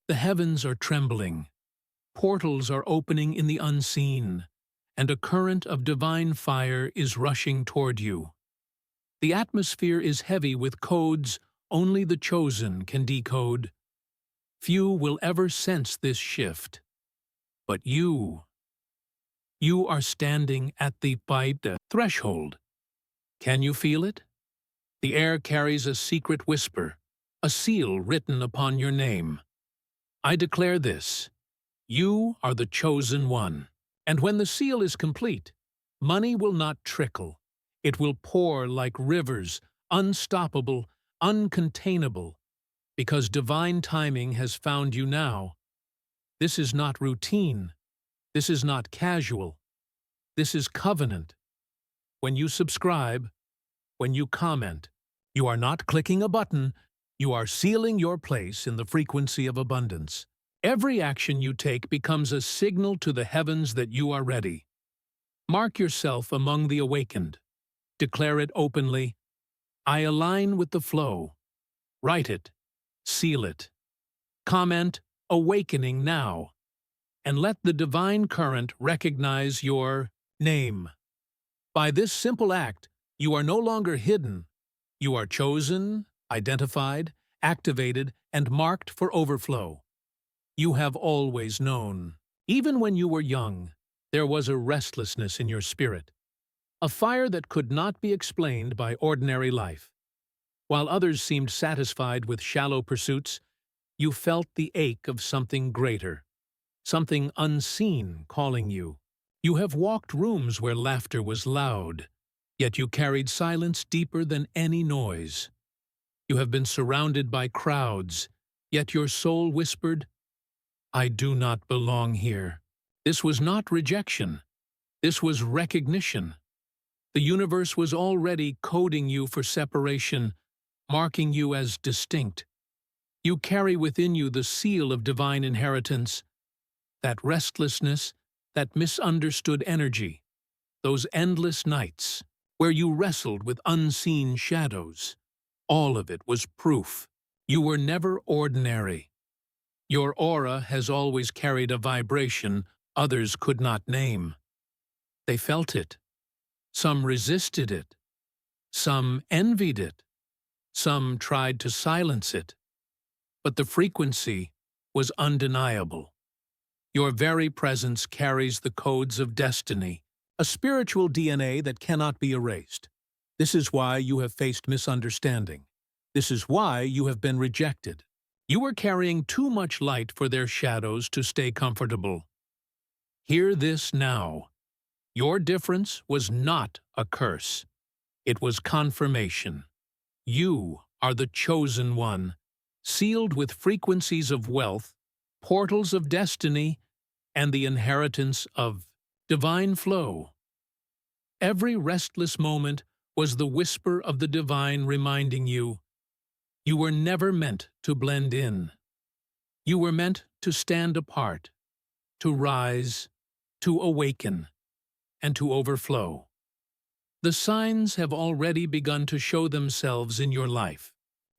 The heavens are trembling, portals are opening in the unseen, and a current of divine fire is rushing toward you. The atmosphere is heavy with codes only the chosen can decode. Few will ever sense this shift. But you are standing at the threshold. Can you feel it? The air carries a secret whisper, a seal written upon your name. I declare this: you are the chosen one. And when the seal is complete, money will not trickle. It will pour like rivers, unstoppable, uncontainable, because divine timing has found you now. This is not routine. This is not casual. This is covenant. When you subscribe, when you comment, you are not clicking a button, you are sealing your place in the frequency of abundance. Every action you take becomes a signal to the heavens that you are ready. Mark yourself among the awakened. Declare it openly. I align with the flow. Write it. Seal it. Comment, awakening now. And let the divine current recognize your name. By this simple act, you are no longer hidden. You are chosen, identified, activated, and marked for overflow. You have always known. Even when you were young, there was a restlessness in your spirit, a fire that could not be explained by ordinary life. While others seemed satisfied with shallow pursuits, you felt the ache of something greater, something unseen calling you. You have walked rooms where laughter was loud, yet you carried silence deeper than any noise. You have been surrounded by crowds, yet your soul whispered, I do not belong here. This was not rejection. This was recognition. The universe was already coding you for separation, marking you as distinct. You carry within you the seal of divine inheritance, that restlessness, that misunderstood energy, those endless nights where you wrestled with unseen shadows. All of it was proof. You were never ordinary. Your aura has always carried a vibration others could not name. They felt it. Some resisted it. Some envied it. Some tried to silence it. But the frequency was undeniable. Your very presence carries the codes of destiny, a spiritual DNA that cannot be erased. This is why you have faced misunderstanding. This is why you have been rejected. You were carrying too much light for their shadows to stay comfortable. Hear this now. Your difference was not a curse. It was confirmation. You are the chosen one, sealed with frequencies of wealth, portals of destiny, and the inheritance of divine flow. Every restless moment was the whisper of the divine reminding you, you were never meant to blend in. You were meant to stand apart, to rise, to awaken, and to overflow. The signs have already begun to show themselves in your life.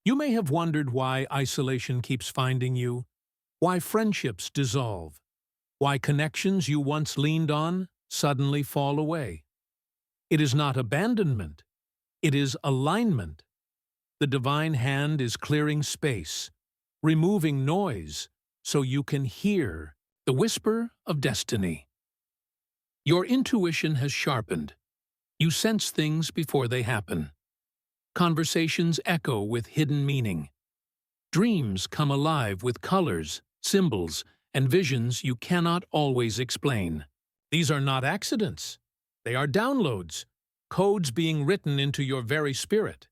You may have wondered why isolation keeps finding you, why friendships dissolve, why connections you once leaned on suddenly fall away. It is not abandonment, it is alignment. The divine hand is clearing space, removing noise, so you can hear the whisper of destiny. Your intuition has sharpened. You sense things before they happen. Conversations echo with hidden meaning. Dreams come alive with colors, symbols, and visions you cannot always explain. These are not accidents. They are downloads, codes being written into your very spirit.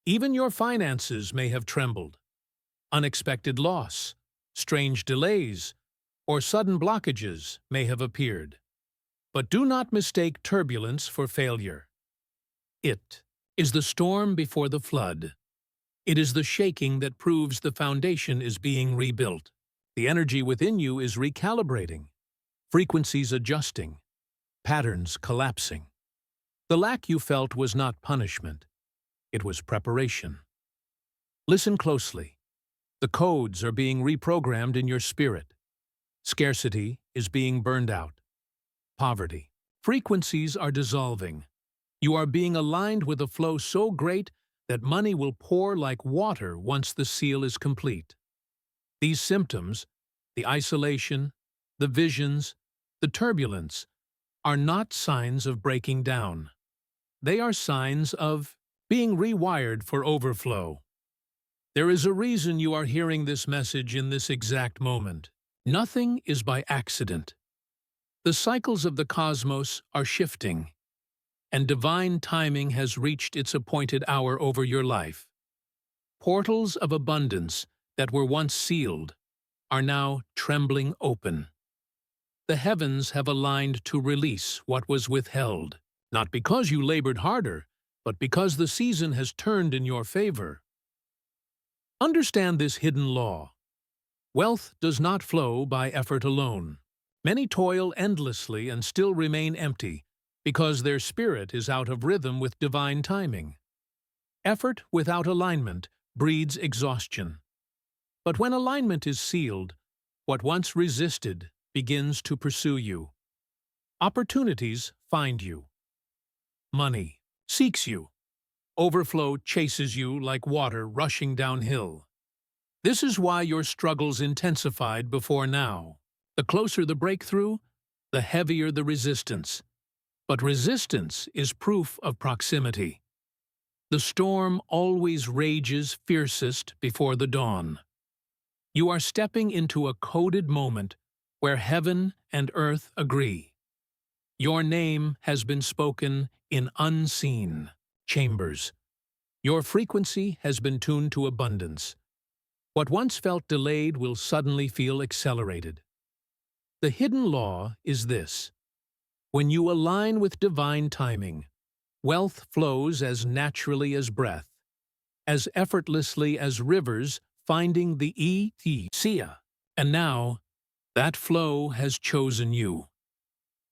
Even your finances may have trembled. Unexpected loss, strange delays, or sudden blockages may have appeared. But do not mistake turbulence for failure. It is the storm before the flood. It is the shaking that proves the foundation is being rebuilt. The energy within you is recalibrating, frequencies adjusting, patterns collapsing. The lack you felt was not punishment. It was preparation. Listen closely. The codes are being reprogrammed in your spirit. Scarcity is being burned out. Poverty. Frequencies are dissolving. You are being aligned with a flow so great that money will pour like water once the seal is complete. These symptoms, the isolation, the visions, the turbulence, are not signs of breaking down. They are signs of being rewired for overflow. There is a reason you are hearing this message in this exact moment. Nothing is by accident. The cycles of the cosmos are shifting, and divine timing has reached its appointed hour over your life. Portals of abundance that were once sealed are now trembling open. The heavens have aligned to release what was withheld, not because you labored harder, but because the season has turned in your favor. Understand this hidden law. Wealth does not flow by effort alone. Many toil endlessly and still remain empty because their spirit is out of rhythm with divine timing. Effort without alignment breeds exhaustion. But when alignment is sealed, what once resisted begins to pursue you. Opportunities find you. Money seeks you. Overflow chases you like water rushing downhill. This is why your struggles intensified before now. The closer the breakthrough, the heavier the resistance. But resistance is proof of proximity. The storm always rages fiercest before the dawn. You are stepping into a coded moment where heaven and earth agree. Your name has been spoken in unseen chambers. Your frequency has been tuned to abundance. What once felt delayed will suddenly feel accelerated. The hidden law is this: when you align with divine timing, wealth flows as naturally as breath, as effortlessly as rivers finding the sea. And now, that flow has chosen you.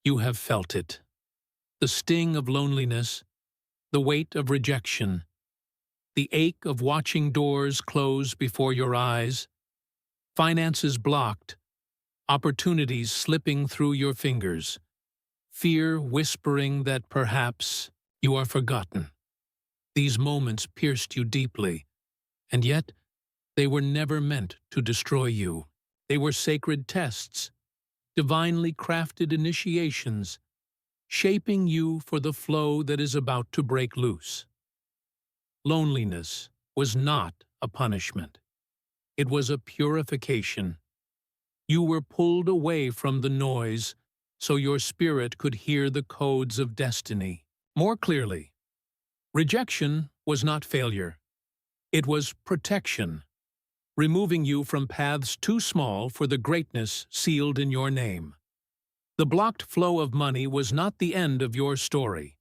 You have felt it. The sting of loneliness, the weight of rejection, the ache of watching doors close before your eyes, finances blocked, opportunities slipping through your fingers, fear whispering that perhaps you are forgotten. These moments pierced you deeply, and yet they were never meant to destroy you. They were sacred tests, divinely crafted initiations, shaping you for the flow that is about to break loose. Loneliness was not a punishment. It was a purification. You were pulled away from the noise so your spirit could hear the codes of destiny more clearly. Rejection was not failure. It was protection, removing you from paths too small for the greatness sealed in your name. The blocked flow of money was not the end of your story.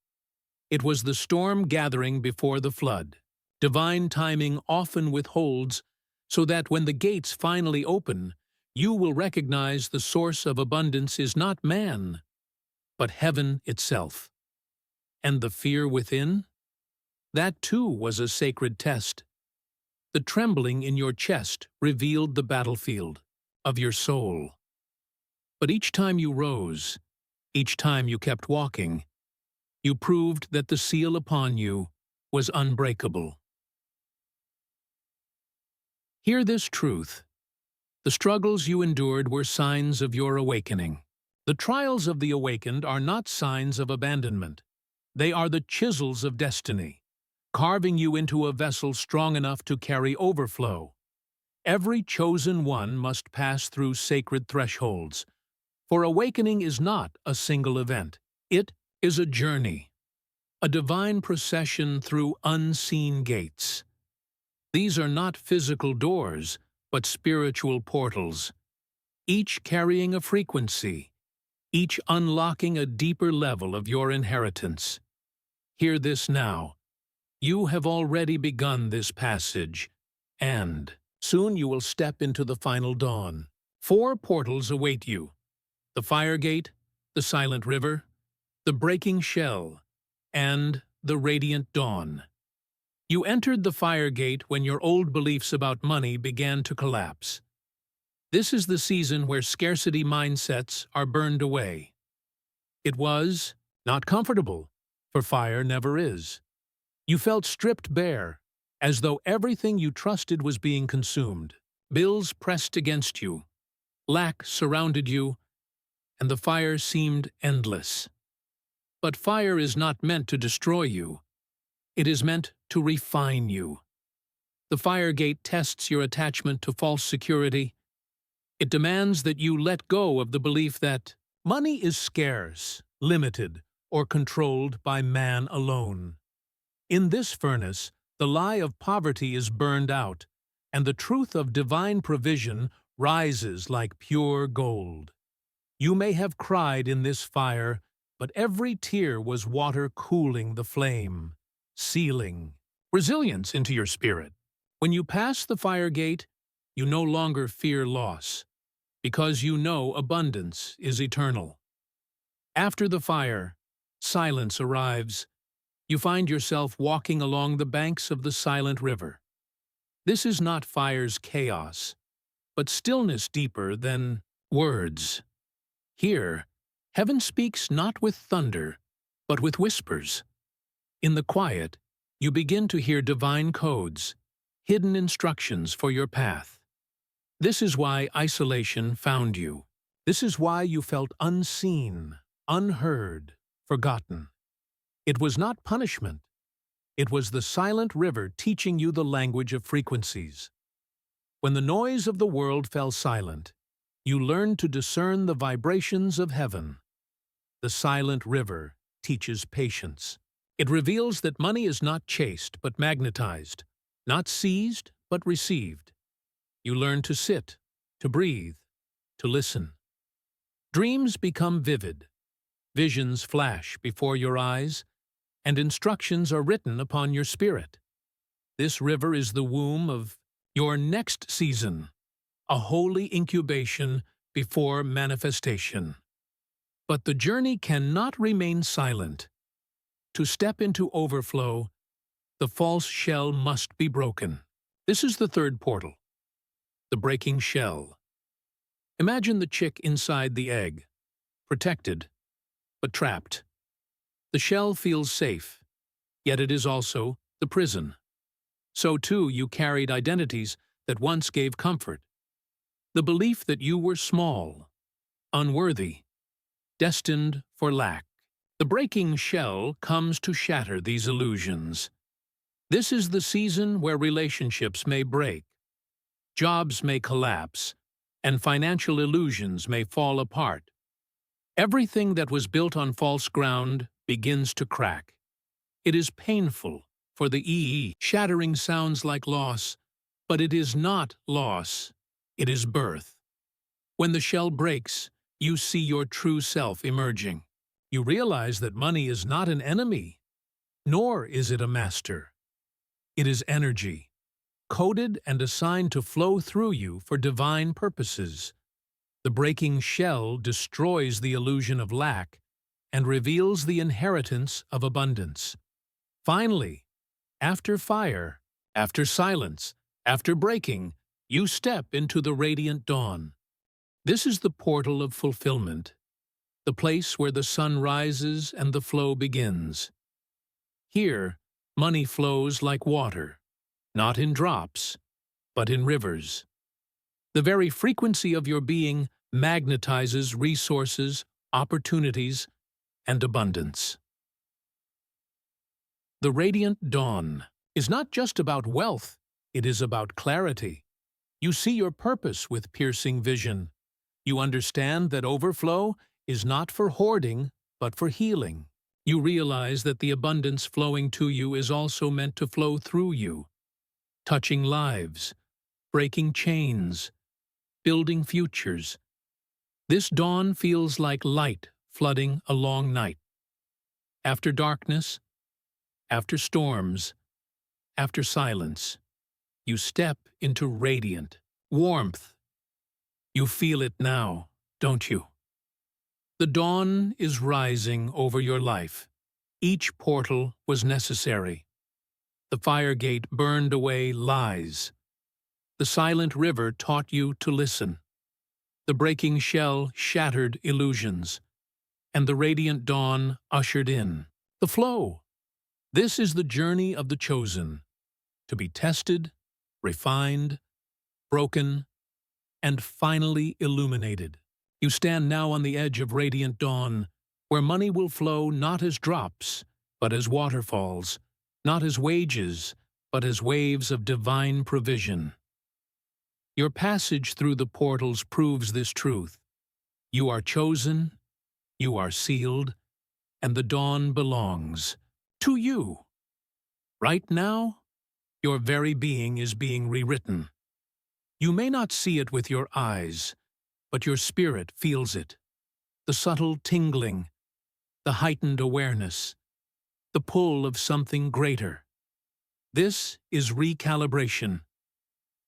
It was the storm gathering before the flood. Divine timing often withholds so that when the gates finally open, you will recognize the source of abundance is not man, but heaven itself. And the fear within? That too was a sacred test. The trembling in your chest revealed the battlefield of your soul. But each time you rose, each time you kept walking, you proved that the seal upon you was unbreakable. Hear this truth. The struggles you endured were signs of your awakening. The trials of the awakened are not signs of abandonment. They are the chisels of destiny, carving you into a vessel strong enough to carry overflow. Every chosen one must pass through sacred thresholds, for awakening is not a single event. It is a journey, a divine procession through unseen gates. These are not physical doors, but spiritual portals, each carrying a frequency, each unlocking a deeper level of your inheritance. Hear this now. You have already begun this passage, and soon you will step into the final dawn. 4 portals await you: the fire gate, the silent river, the breaking shell, and the radiant dawn. You entered the fire gate when your old beliefs about money began to collapse. This is the season where scarcity mindsets are burned away. It was not comfortable, for fire never is. You felt stripped bare, as though everything you trusted was being consumed. Bills pressed against you, lack surrounded you, and the fire seemed endless. But fire is not meant to destroy you. It is meant to refine you. The fire gate tests your attachment to false security. It demands that you let go of the belief that money is scarce, limited, or controlled by man alone. In this furnace, the lie of poverty is burned out, and the truth of divine provision rises like pure gold. You may have cried in this fire, but every tear was water cooling the flame, sealing resilience into your spirit. When you pass the fire gate, you no longer fear loss, because you know abundance is eternal. After the fire, silence arrives. You find yourself walking along the banks of the silent river. This is not fire's chaos, but stillness deeper than words. Here, heaven speaks not with thunder, but with whispers. In the quiet, you begin to hear divine codes, hidden instructions for your path. This is why isolation found you. This is why you felt unseen, unheard, forgotten. It was not punishment. It was the silent river teaching you the language of frequencies. When the noise of the world fell silent, you learned to discern the vibrations of heaven. The silent river teaches patience. It reveals that money is not chased but magnetized, not seized but received. You learn to sit, to breathe, to listen. Dreams become vivid. Visions flash before your eyes, and instructions are written upon your spirit. This river is the womb of your next season, a holy incubation before manifestation. But the journey cannot remain silent. To step into overflow, the false shell must be broken. This is the third portal, the breaking shell. Imagine the chick inside the egg, protected, but trapped. The shell feels safe, yet it is also the prison. So too you carried identities that once gave comfort. The belief that you were small, unworthy, destined for lack. The breaking shell comes to shatter these illusions. This is the season where relationships may break, jobs may collapse, and financial illusions may fall apart. Everything that was built on false ground begins to crack. It is painful for the shattering sounds like loss, but it is not loss, it is birth. When the shell breaks, you see your true self emerging. You realize that money is not an enemy, nor is it a master. It is energy, coded and assigned to flow through you for divine purposes. The breaking shell destroys the illusion of lack and reveals the inheritance of abundance. Finally, after fire, after silence, after breaking, you step into the radiant dawn. This is the portal of fulfillment, the place where the sun rises and the flow begins. Here, money flows like water, not in drops, but in rivers. The very frequency of your being magnetizes resources, opportunities, and abundance. The radiant dawn is not just about wealth, it is about clarity. You see your purpose with piercing vision. You understand that overflow is not for hoarding, but for healing. You realize that the abundance flowing to you is also meant to flow through you, touching lives, breaking chains, building futures. This dawn feels like light flooding a long night. After darkness, after storms, after silence, you step into radiant warmth. You feel it now, don't you? The dawn is rising over your life. Each portal was necessary. The fire gate burned away lies. The silent river taught you to listen. The breaking shell shattered illusions, and the radiant dawn ushered in the flow. This is the journey of the chosen, to be tested, refined, broken, and finally illuminated. You stand now on the edge of radiant dawn, where money will flow not as drops, but as waterfalls, not as wages, but as waves of divine provision. Your passage through the portals proves this truth. You are chosen, you are sealed, and the dawn belongs to you. Right now, your very being is being rewritten. You may not see it with your eyes, but your spirit feels it. The subtle tingling, the heightened awareness, the pull of something greater. This is recalibration.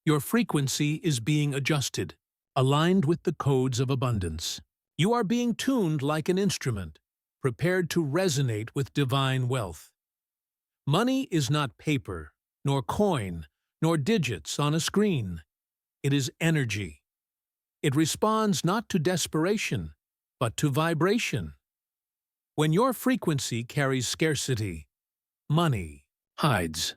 Your frequency is being adjusted, aligned with the codes of abundance. You are being tuned like an instrument, prepared to resonate with divine wealth. Money is not paper, nor coin, nor digits on a screen. It is energy. It responds not to desperation, but to vibration. When your frequency carries scarcity, money hides.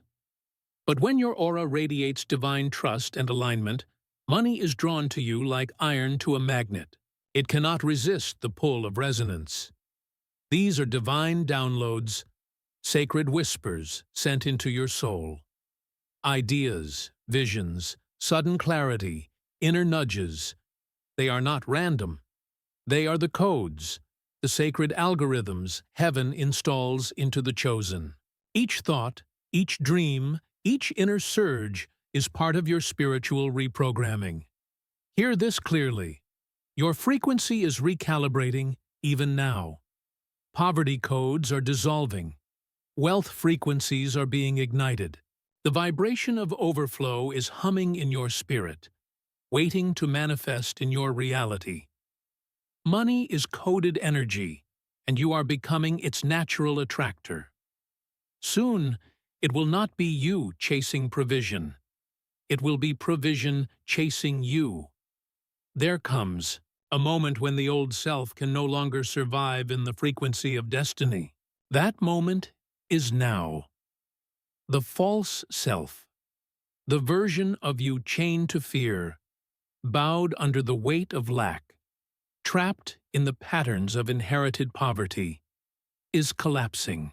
But when your aura radiates divine trust and alignment, money is drawn to you like iron to a magnet. It cannot resist the pull of resonance. These are divine downloads, sacred whispers sent into your soul. Ideas, visions, sudden clarity, inner nudges. They are not random. They are the codes, the sacred algorithms heaven installs into the chosen. Each thought, each dream, each inner surge is part of your spiritual reprogramming. Hear this clearly. Your frequency is recalibrating even now. Poverty codes are dissolving. Wealth frequencies are being ignited. The vibration of overflow is humming in your spirit, waiting to manifest in your reality. Money is coded energy, and you are becoming its natural attractor. Soon, it will not be you chasing provision. It will be provision chasing you. There comes a moment when the old self can no longer survive in the frequency of destiny. That moment is now. The false self, the version of you chained to fear, bowed under the weight of lack, trapped in the patterns of inherited poverty, is collapsing.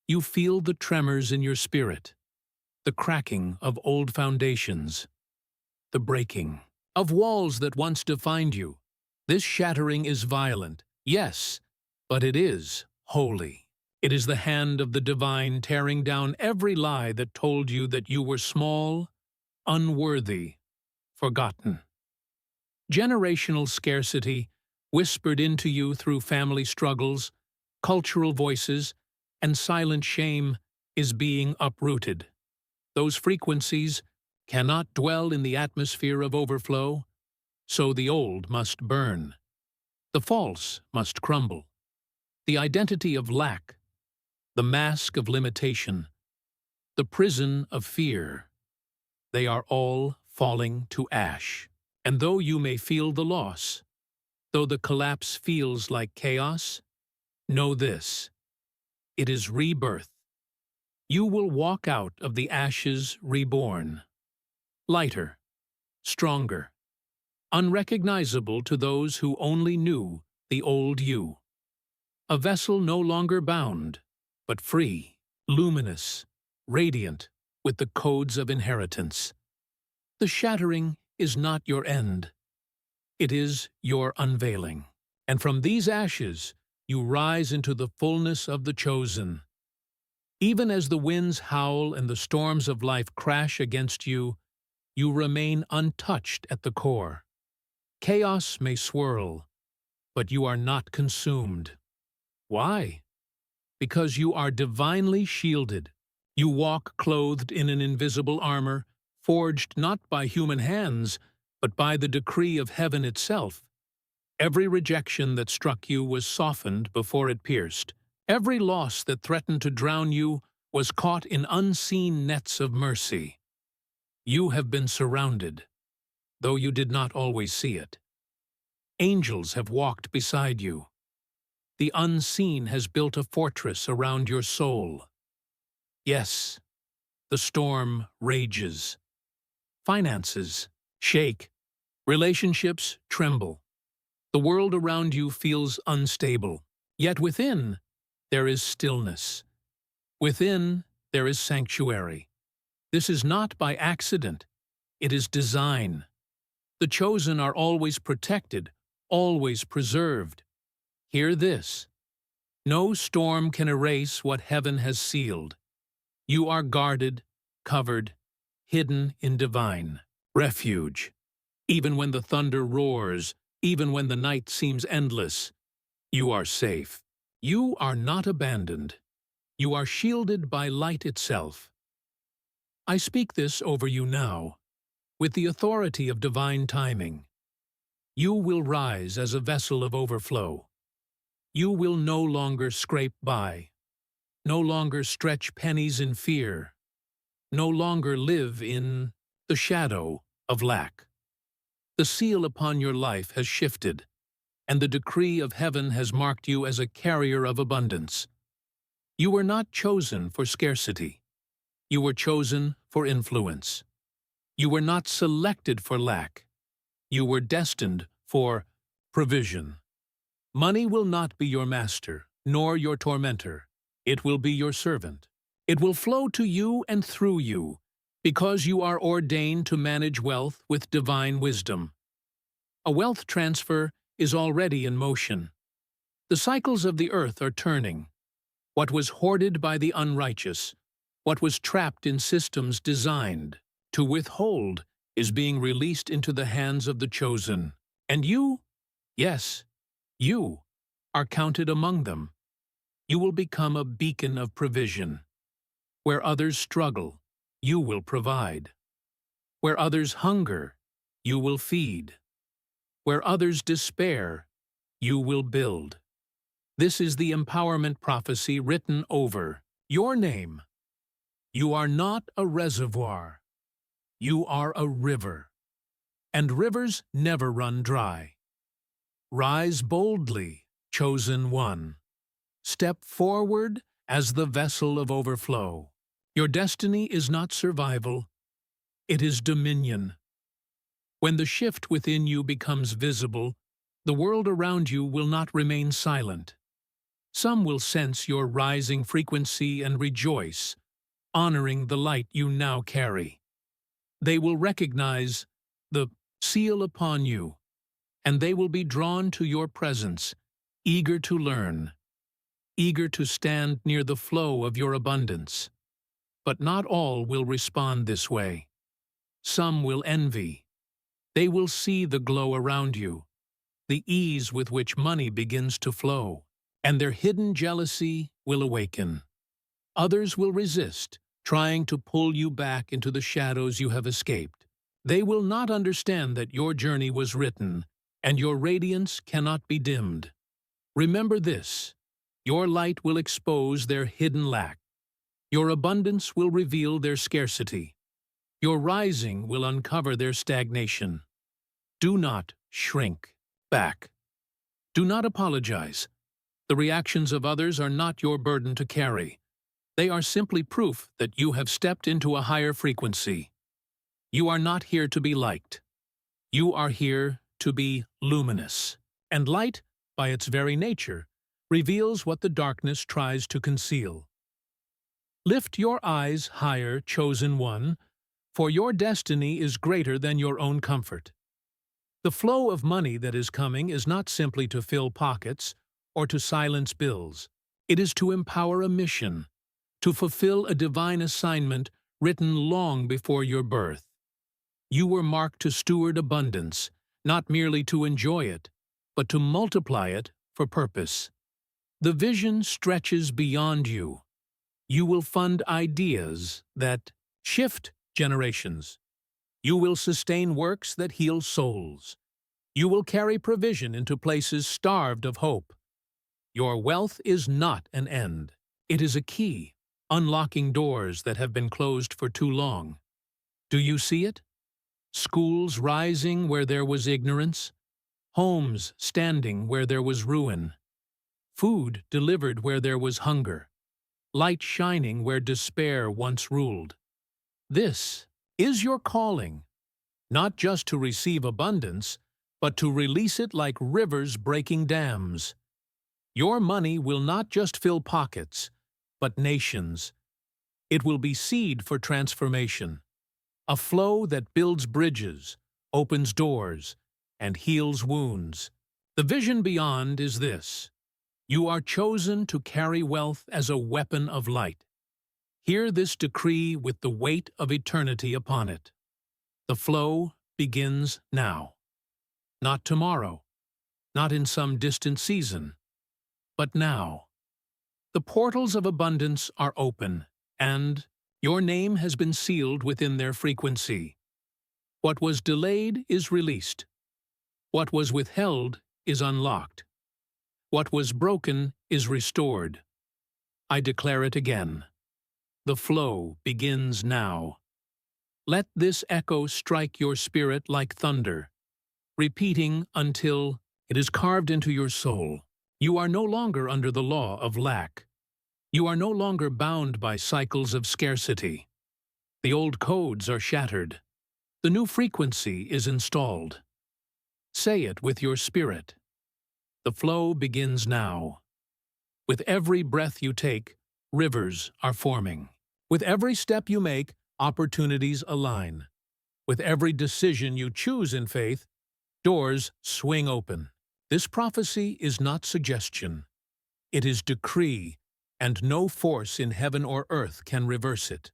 You feel the tremors in your spirit, the cracking of old foundations, the breaking of walls that once defined you. This shattering is violent, yes, but it is holy. It is the hand of the divine tearing down every lie that told you that you were small, unworthy, forgotten. Generational scarcity, whispered into you through family struggles, cultural voices, and silent shame, is being uprooted. Those frequencies cannot dwell in the atmosphere of overflow, so the old must burn. The false must crumble. The identity of lack, the mask of limitation, the prison of fear, they are all falling to ash. And though you may feel the loss, though the collapse feels like chaos, know this: it is rebirth. You will walk out of the ashes reborn, lighter, stronger, unrecognizable to those who only knew the old you. A vessel no longer bound, but free, luminous, radiant, with the codes of inheritance. The shattering is not your end. It is your unveiling. And from these ashes, you rise into the fullness of the chosen. Even as the winds howl and the storms of life crash against you, you remain untouched at the core. Chaos may swirl, but you are not consumed. Why? Because you are divinely shielded. You walk clothed in an invisible armor, forged not by human hands, but by the decree of heaven itself. Every rejection that struck you was softened before it pierced. Every loss that threatened to drown you was caught in unseen nets of mercy. You have been surrounded, though you did not always see it. Angels have walked beside you. The unseen has built a fortress around your soul. Yes, the storm rages. Finances shake. Relationships tremble. The world around you feels unstable. Yet within, there is stillness. Within, there is sanctuary. This is not by accident. It is design. The chosen are always protected, always preserved. Hear this. No storm can erase what heaven has sealed. You are guarded, covered, hidden in divine refuge. Even when the thunder roars, even when the night seems endless, you are safe. You are not abandoned. You are shielded by light itself. I speak this over you now, with the authority of divine timing. You will rise as a vessel of overflow. You will no longer scrape by, no longer stretch pennies in fear, no longer live in the shadow of lack. The seal upon your life has shifted, and the decree of heaven has marked you as a carrier of abundance. You were not chosen for scarcity. You were chosen for influence. You were not selected for lack. You were destined for provision. Money will not be your master, nor your tormentor. It will be your servant. It will flow to you and through you, because you are ordained to manage wealth with divine wisdom. A wealth transfer is already in motion. The cycles of the earth are turning. What was hoarded by the unrighteous, what was trapped in systems designed to withhold, is being released into the hands of the chosen. And you, yes, you, are counted among them. You will become a beacon of provision. Where others struggle, you will provide. Where others hunger, you will feed. Where others despair, you will build. This is the empowerment prophecy written over your name. You are not a reservoir. You are a river. And rivers never run dry. Rise boldly, chosen one. Step forward as the vessel of overflow. Your destiny is not survival. It is dominion. When the shift within you becomes visible, the world around you will not remain silent. Some will sense your rising frequency and rejoice, honoring the light you now carry. They will recognize the seal upon you, and they will be drawn to your presence, eager to learn, eager to stand near the flow of your abundance. But not all will respond this way. Some will envy. They will see the glow around you, the ease with which money begins to flow, and their hidden jealousy will awaken. Others will resist, trying to pull you back into the shadows you have escaped. They will not understand that your journey was written, and your radiance cannot be dimmed. Remember this: your light will expose their hidden lack. Your abundance will reveal their scarcity. Your rising will uncover their stagnation. Do not shrink back. Do not apologize. The reactions of others are not your burden to carry. They are simply proof that you have stepped into a higher frequency. You are not here to be liked. You are here to be luminous. And light, by its very nature, reveals what the darkness tries to conceal. Lift your eyes higher, chosen one, for your destiny is greater than your own comfort. The flow of money that is coming is not simply to fill pockets or to silence bills. It is to empower a mission, to fulfill a divine assignment written long before your birth. You were marked to steward abundance, not merely to enjoy it, but to multiply it for purpose. The vision stretches beyond you. You will fund ideas that shift generations. You will sustain works that heal souls. You will carry provision into places starved of hope. Your wealth is not an end. It is a key. unlocking doors that have been closed for too long. Do you see it? Schools rising where there was ignorance, homes standing where there was ruin, food delivered where there was hunger, light shining where despair once ruled. This is your calling, not just to receive abundance, but to release it like rivers breaking dams. Your money will not just fill pockets, but nations. It will be seed for transformation, a flow that builds bridges, opens doors, and heals wounds. The vision beyond is this: you are chosen to carry wealth as a weapon of light. Hear this decree with the weight of eternity upon it. The flow begins now. Not tomorrow, not in some distant season, but now. The portals of abundance are open, and your name has been sealed within their frequency. What was delayed is released. What was withheld is unlocked. What was broken is restored. I declare it again. The flow begins now. Let this echo strike your spirit like thunder, repeating until it is carved into your soul. You are no longer under the law of lack. You are no longer bound by cycles of scarcity. The old codes are shattered. The new frequency is installed. Say it with your spirit. The flow begins now. With every breath you take, rivers are forming. With every step you make, opportunities align. With every decision you choose in faith, doors swing open. This prophecy is not suggestion. It is decree, and no force in heaven or earth can reverse it.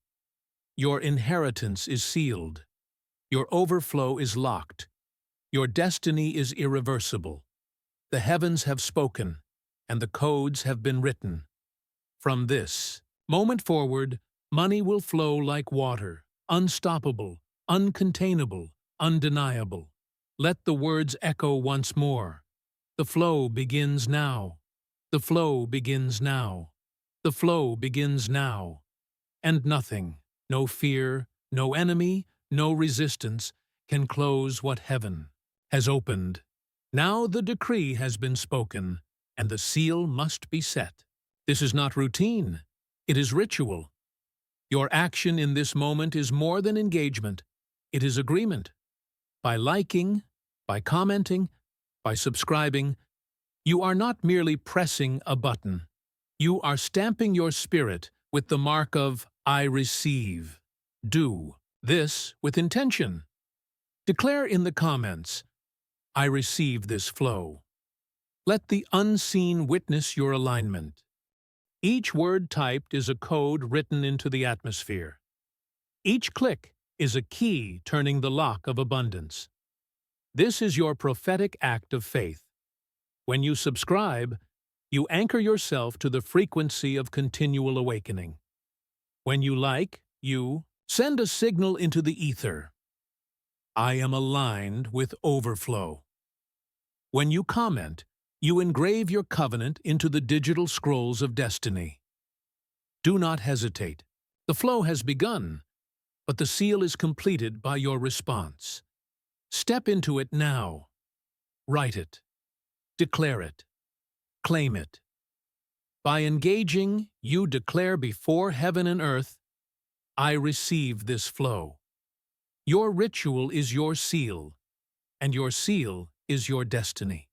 Your inheritance is sealed. Your overflow is locked. Your destiny is irreversible. The heavens have spoken, and the codes have been written. From this moment forward, money will flow like water, unstoppable, uncontainable, undeniable. Let the words echo once more. The flow begins now. The flow begins now. The flow begins now. And nothing, no fear, no enemy, no resistance, can close what heaven has opened. Now the decree has been spoken, and the seal must be set. This is not routine. It is ritual. Your action in this moment is more than engagement. It is agreement. By liking, by commenting, by subscribing, you are not merely pressing a button. You are stamping your spirit with the mark of I receive. Do this with intention. Declare in the comments, I receive this flow. Let the unseen witness your alignment. Each word typed is a code written into the atmosphere. Each click is a key turning the lock of abundance. This is your prophetic act of faith. When you subscribe, you anchor yourself to the frequency of continual awakening. When you like, you send a signal into the ether. I am aligned with overflow. When you comment, you engrave your covenant into the digital scrolls of destiny. Do not hesitate. The flow has begun, but the seal is completed by your response. Step into it now. Write it. Declare it. Claim it. By engaging, you declare before heaven and earth, I receive this flow. Your ritual is your seal, and your seal is your destiny.